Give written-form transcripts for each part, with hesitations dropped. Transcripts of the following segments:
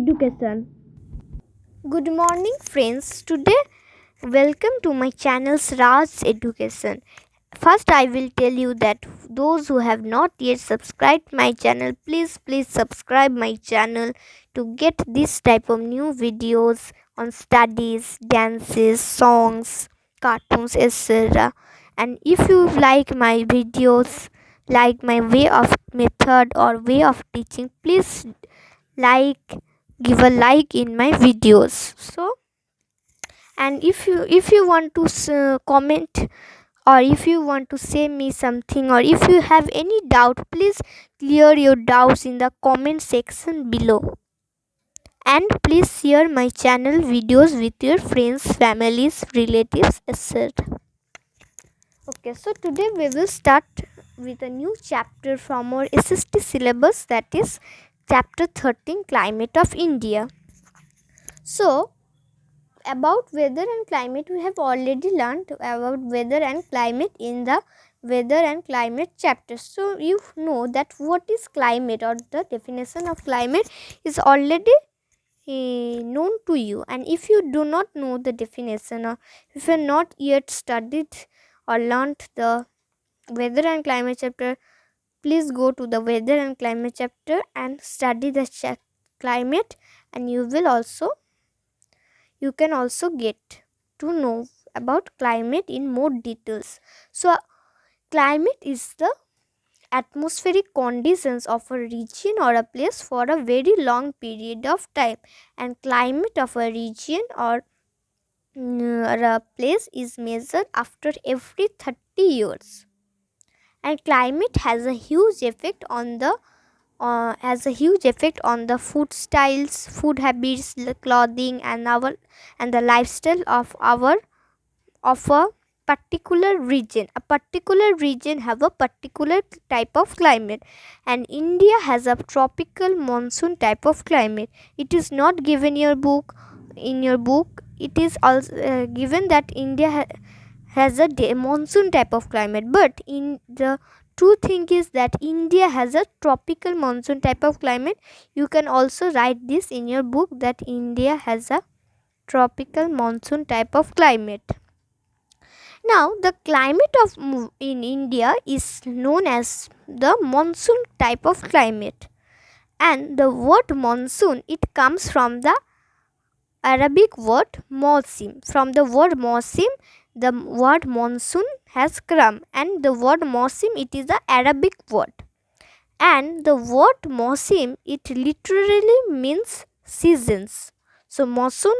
Education. Good morning, friends. Today, welcome to my channel's Raj Education. First, I will tell you that those who have not yet subscribed my channel, please subscribe my channel to get this type of new videos on studies, dances, songs, cartoons, etc. And if you like my videos, like my way of method or way of teaching, please like give a like in my videos. So, and if you want to comment, or if you want to say me something, or if you have any doubt, please clear your doubts in the comment section below. And please share my channel videos with your friends, families, relatives, etc. Okay, so today we will start with a new chapter from our SST syllabus, that is chapter 13, Climate of India. So, about weather and climate, we have already learned about weather and climate in the weather and climate chapter. So you know that what is climate, or the definition of climate is already known to you. And if you do not know the definition, or if you have not yet studied or learned the weather and climate chapter, please go to the weather and climate chapter and study the climate, and you can also get to know about climate in more details. So, climate is the atmospheric conditions of a region or a place for a very long period of time, and climate of a region or a place is measured after every 30 years. And climate has a huge effect on the food styles, food habits, clothing, and the lifestyle of a particular region. A particular region have a particular type of climate, and India has a tropical monsoon type of climate. It is not given in your book. It is also given that India has a monsoon type of climate, but in the true thing is that India has a tropical monsoon type of climate. You can also write this in your book, that India has a tropical monsoon type of climate. Now, the climate in India is known as the monsoon type of climate, and the word monsoon, it comes from the Arabic word mausim. From the word mausim, the word monsoon has come, and the word mausim, it is the Arabic word, and the word mausim, it literally means seasons. So monsoon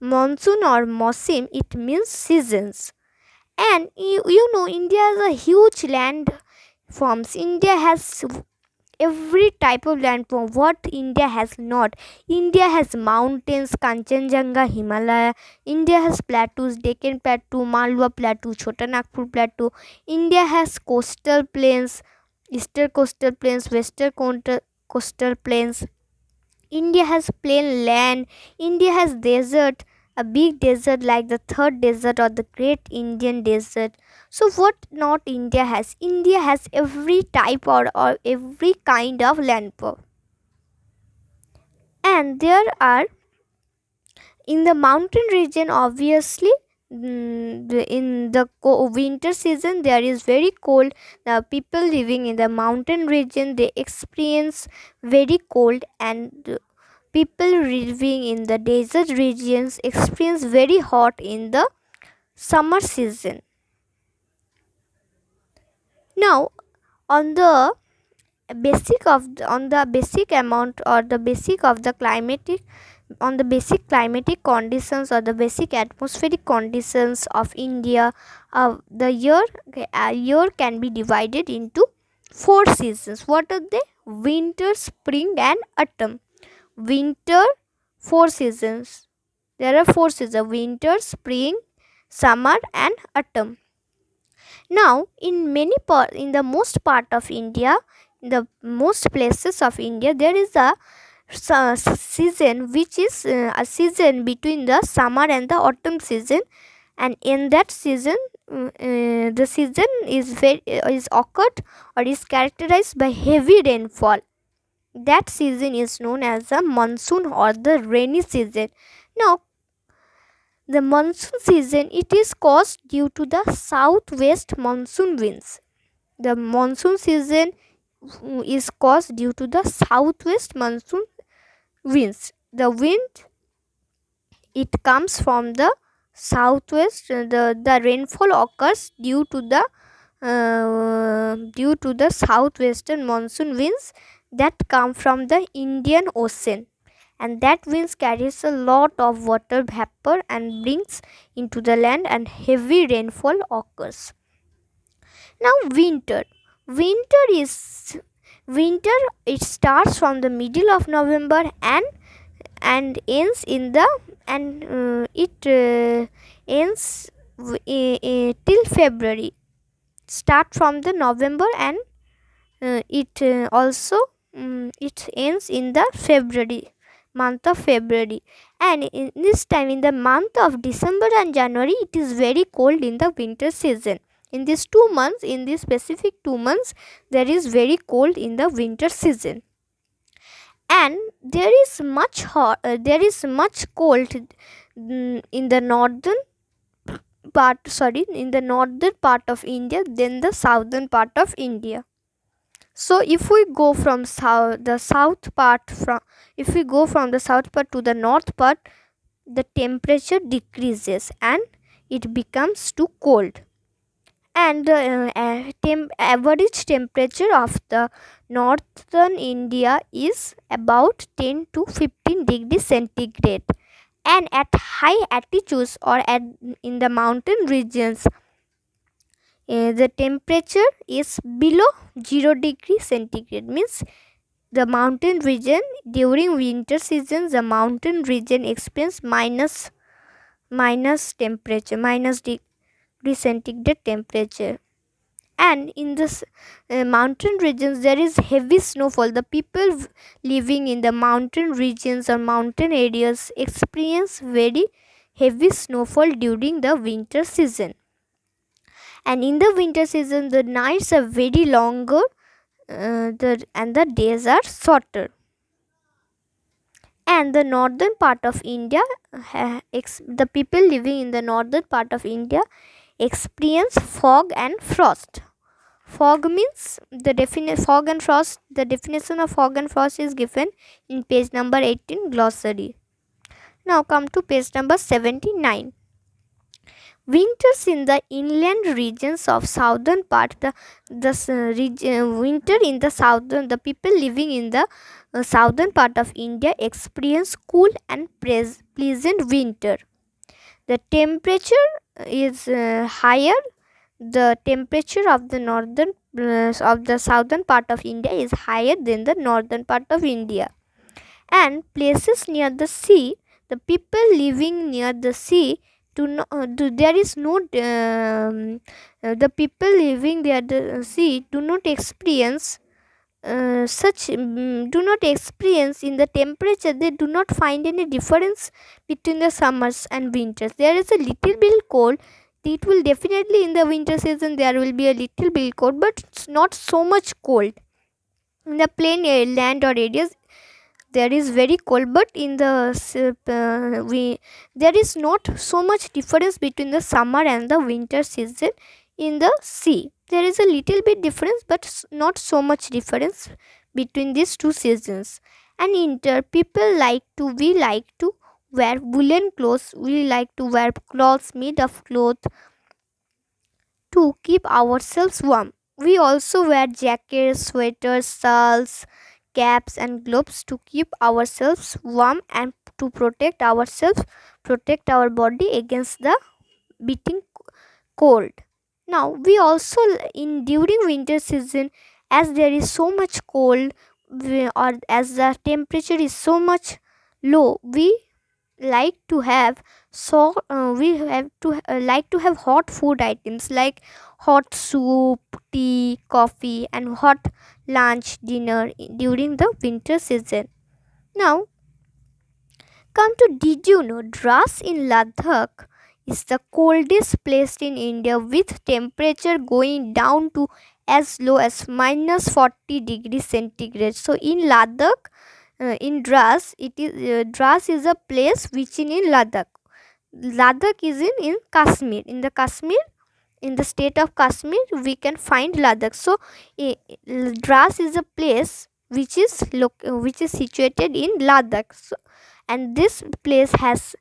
or mausim, it means seasons. And you know, India has a huge land forms. India has every type of landform. What India has not? India has mountains, Kanchenjunga, Himalaya. India has plateaus, Deccan Plateau, Malwa Plateau, Chota Nagpur Plateau. India has coastal plains, eastern coastal plains, western coastal plains. India has plain land. India has desert, a big desert like the third desert or the Great Indian Desert. So what not India has? India has every type or every kind of landform. And there are, in the mountain region, obviously, in the winter season there is very cold. The people living in the mountain region, they experience very cold, and people living in the desert regions experience very hot in the summer season. Now, on the on the basic amount, or the basic of the climatic, on the basic climatic conditions or the basic atmospheric conditions of India, the year can be divided into 4 seasons. What are they? Winter, spring, and autumn. Winter, 4 seasons. There are 4 seasons: winter, spring, summer, and autumn. Now, in the most part of India, in the most places of India, there is a season which is a season between the summer and the autumn season, and in that season, the season is occurred or is characterized by heavy rainfall. That season is known as the monsoon or the rainy season. Now, the monsoon season, it is caused due to the southwest monsoon winds. The monsoon season is caused due to the southwest monsoon winds. The wind, it comes from the southwest. The rainfall occurs due to the southwestern monsoon winds that come from the Indian Ocean, and that winds carries a lot of water vapor and brings into the land, and heavy rainfall occurs. Now, winter, it starts from the middle of November and ends in the and it ends till February. Start from the November, and it also it ends in the month of February. And in this time, in the month of December and January, it is very cold in the winter season. In these 2 months, in these specific 2 months, there is very cold in the winter season, and there is much cold in the northern part of India than the southern part of India. So if we go from if we go from the south part to the north part, the temperature decreases and it becomes too cold. And the average temperature of the northern India is about 10 to 15 degrees centigrade, and at high altitudes or in the mountain regions, the temperature is below 0 degree centigrade. Means the mountain region, during winter season, the mountain region experience minus temperature, minus degree centigrade temperature. And in this mountain regions, there is heavy snowfall. The people living in the mountain regions or mountain areas experience very heavy snowfall during the winter season. And in the winter season, the nights are very longer, and the days are shorter. And the northern part of India, the people living in the northern part of India experience fog and frost. Fog means fog and frost. The definition of fog and frost is given in page number 18 glossary. Now come to page number 79. Winters in the inland regions of southern part, winter in the southern, the people living in the southern part of India experience cool and pleasant winter. The temperature is higher. The temperature of the southern part of India is higher than the northern part of India. And places near the sea, the people living near the sea there is no the people living near the sea do not experience do not experience in the temperature. They do not find any difference between the summers and winters. There is a little bit cold. It will definitely, in the winter season, there will be a little bit cold, but it's not so much cold. In the plain land or areas, there is very cold, but in the there is not so much difference between the summer and the winter season. In the sea, there is a little bit difference, but not so much difference between these two seasons. And we like to wear woolen clothes. We like to wear clothes made of cloth to keep ourselves warm. We also wear jackets, sweaters, shawls, caps and gloves to keep ourselves warm and to protect our body against the beating cold. Now we also, in during winter season, as there is so much cold, or as the temperature is so much low, we like to have like to have hot food items like hot soup, tea, coffee and hot lunch, dinner during the winter season. Now come to, did you know Dras in Ladakh is the coldest place in India, with temperature going down to as low as minus 40 degrees centigrade. So in Ladakh, in Dras, Dras is a place which in Ladakh. Ladakh is in Kashmir. In the state of Kashmir, we can find Ladakh. So Dras is a place which is situated in Ladakh. So, and this place has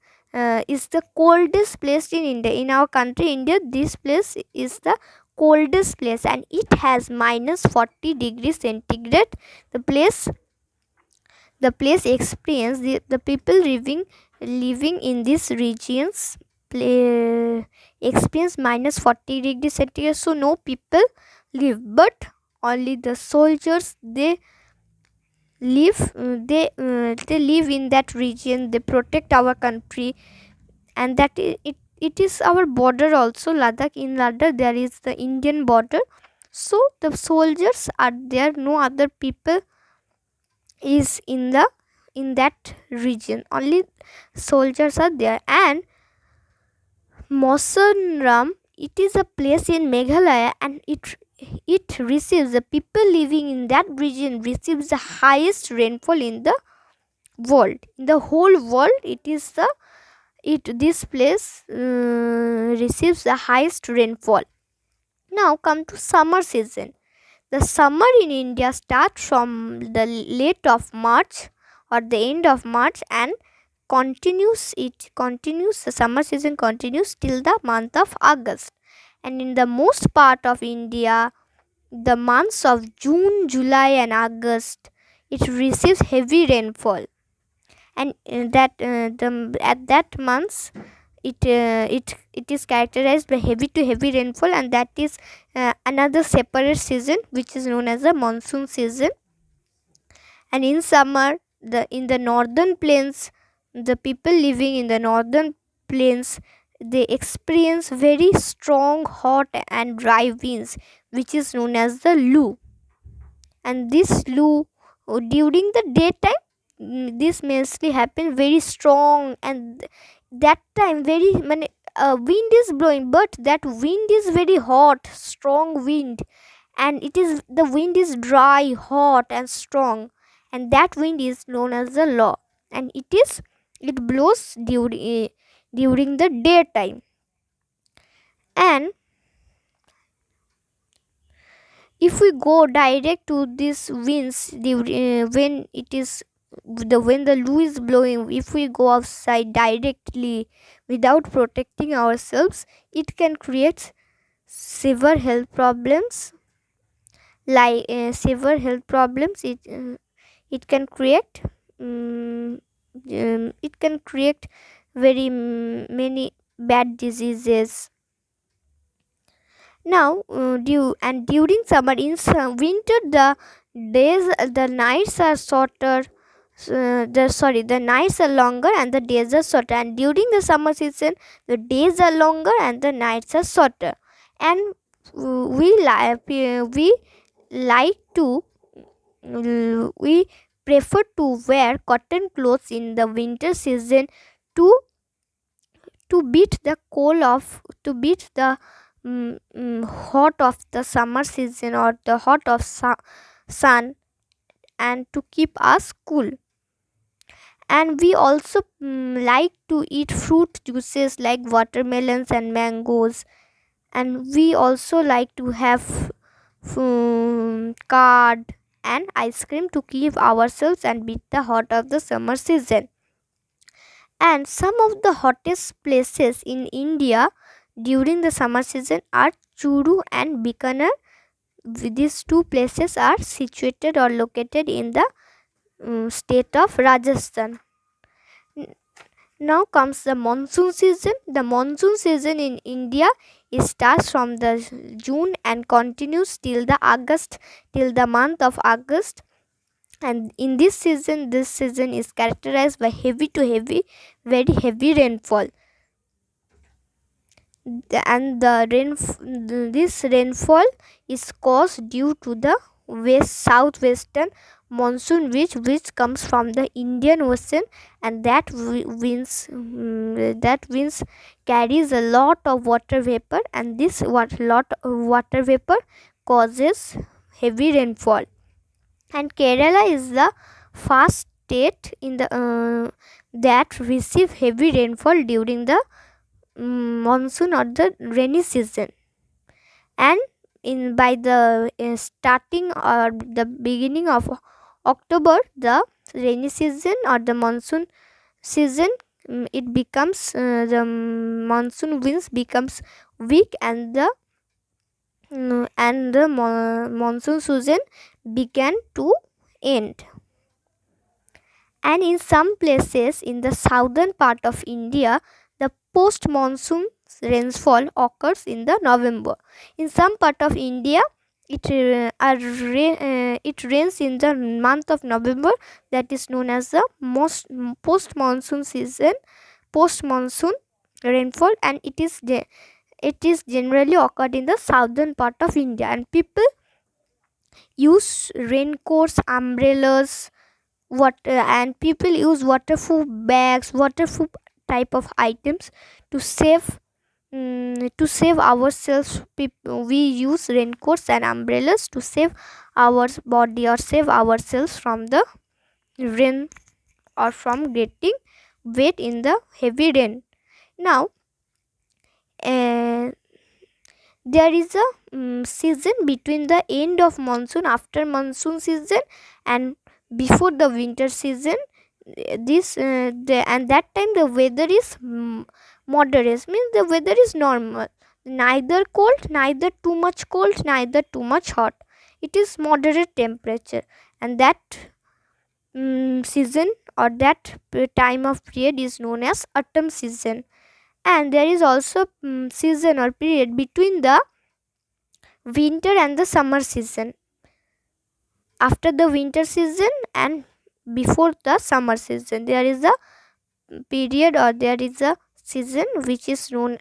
is the coldest place in India. In our country, India, this place is the coldest place, and it has minus 40 degrees centigrade. The place experience the people living in these regions experience minus 40 degrees centigrade. So no people live, but only the soldiers, they live in that region. They protect our country, and it is our border also. Ladakh, in Ladakh there is the Indian border. So the soldiers are there, no other people is in that region, only soldiers are there. And Mawsynram, it is a place in Meghalaya, and it receives, the people living in that region receives the highest rainfall in the world. In the whole world, this place receives the highest rainfall. Now come to summer season. The summer in India starts from the late of March or the end of March and the summer season continues till the month of August. And in the most part of India, the months of June, July and August, it receives heavy rainfall. And at that months, it is characterized by heavy to heavy rainfall, and that is another separate season which is known as the monsoon season. And in summer, in the northern plains, the people living in the northern plains, they experience very strong hot and dry winds which is known as the lu. And this lu, during the daytime, this mostly happens very strong, and that time very many wind is blowing, but that wind is very hot, strong wind, and the wind is dry, hot and strong, and that wind is known as the law, and it blows during the daytime. And if we go direct to these winds when the loo is blowing, if we go outside directly without protecting ourselves, it can create severe health problems. It can create very many bad diseases. Now during summer, in winter, the nights are shorter. The nights are longer and the days are shorter, and during the summer season the days are longer and the nights are shorter. And we like to we prefer to wear cotton clothes in the winter season to to beat the hot of the summer season or the hot of sun, and to keep us cool. And we also like to eat fruit juices like watermelons and mangoes, and we also like to have card and ice cream to keep ourselves and beat the hot of the summer season. And some of the hottest places in India during the summer season are Churu and Bikaner. These two places are situated or located in the state of Rajasthan. Now comes the monsoon season. The monsoon season in India, it starts from the June and continues till the month of August. And in this season is characterized by very heavy rainfall. This rainfall is caused due to the southwestern monsoon which comes from the Indian Ocean, and that winds carries a lot of water vapor, and this lot of water vapor causes heavy rainfall, and Kerala is the first state in the that receive heavy rainfall during the monsoon or the rainy season. And in by the starting or the beginning of October, the rainy season or the monsoon season, it becomes the monsoon winds becomes weak, and the monsoon season began to end. And in some places in the southern part of India, the post monsoon rainfall occurs in the November. In some part of India, it rains in the month of November, that is known as the most post monsoon season, post monsoon rainfall, and it is generally occurred in the southern part of India. And people use raincoats, umbrellas, and people use waterproof bags, waterproof type of items to save ourselves. We use raincoats and umbrellas to save our body or save ourselves from the rain or from getting wet in the heavy rain. Now uh, there is a season between the end of monsoon, after monsoon season, and before the winter season. And that time the weather is moderate, means the weather is normal, neither cold, neither too much cold, neither too much hot. It is moderate temperature, and that season or that time of period is known as autumn season. And there is also season or period between the winter and the summer season, after the winter season and before the summer season. There is a period or there is a season which is known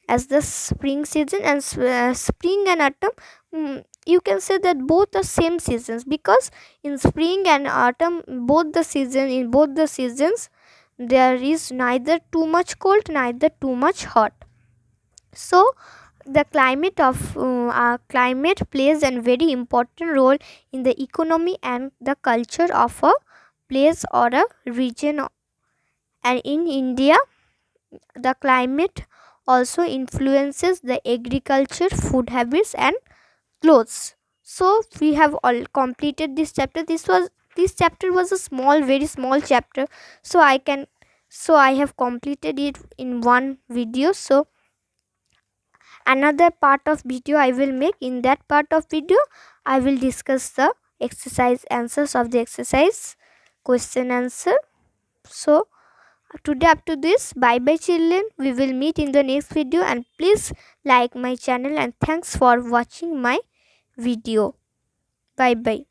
as the spring season. And spring and autumn, you can say that both are same seasons, because in spring and autumn, in both the seasons, there is neither too much cold, neither too much hot. So the climate plays a very important role in the economy and the culture of a place or a region. And in India, the climate also influences the agriculture, food habits, and clothes. So we have all completed this chapter. This chapter was a very small chapter, so I have completed it in one video. So another part of video I will make. In that part of video, I will discuss the exercise answers of the exercise question answer. So today up to this, bye bye children, we will meet in the next video, and please like my channel, and thanks for watching my video. Bye bye.